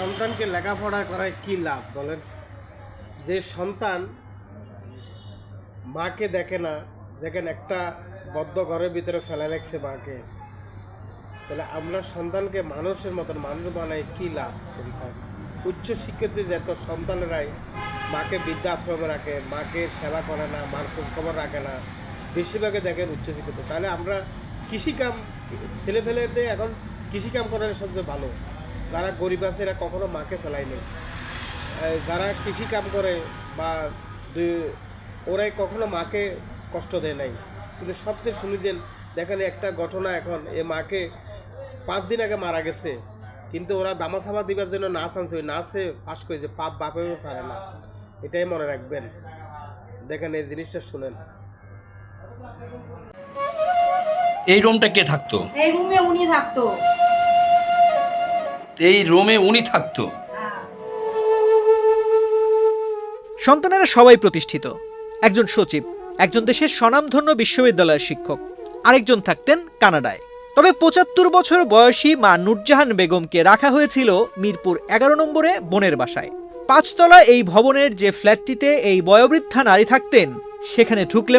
সন্তানকে লেখাপড়া করায় কি লাভ বলেন? যে সন্তান মাকে দেখে না, দেখেন একটা বদ্ধ ঘরের ভিতরে ফেলে রাখছে মাকে, তাহলে আমরা সন্তানকে মানুষের মতন মানুষ বানাই কি লাভ? উচ্চ শিক্ষিত যত সন্তানেরাই মাকে বৃদ্ধাশ্রমে রাখে, মাকে সেবা করে না, মার খোঁজখবর রাখে না, বেশিরভাগে দেখেন উচ্চশিক্ষিত। তাহলে আমরা কৃষিকাম ছেলেফেলেদের এখন কৃষিকাম করার সবচেয়ে ভালো। যারা গরিব আছে এরা কখনো মাকে ফেলায়নি। যারা কৃষিকাম করে বা ওরাই কখনো মাকে কষ্ট দেয় নাই। কিন্তু সবচেয়ে শুনেছেন দেখেন একটা ঘটনা, এখন এ মাকে 5 দিন আগে মারা গেছে, কিন্তু ওরা দামাসাবা দিবার জন্য নাচ আনছে, ওই নাচে ফাঁস করেছে, পাপ বাপেও ছাড়ে না। এটাই মনে রাখবেন। দেখেন এই জিনিসটা শুনেন। এই রুমটা কে থাকতো? এই রুমে উনি থাকতো। এই রুমে উনি থাকতো। সন্তানেরা সবাই প্রতিষ্ঠিত। একজন সচিব, একজন দেশের স্বনামধন্য বিশ্ববিদ্যালয়ের শিক্ষক, আরেকজন থাকতেন কানাডায়। তবে ৭৫ বছর বয়সী মা নুরজাহান বেগমকে রাখা হয়েছিল মিরপুর 11 নম্বরে বোনের বাসায়। 5 তলা এই ভবনের যে ফ্ল্যাটটিতে এই বয়োবৃদ্ধা নারী থাকতেন, সেখানে ঢুকলে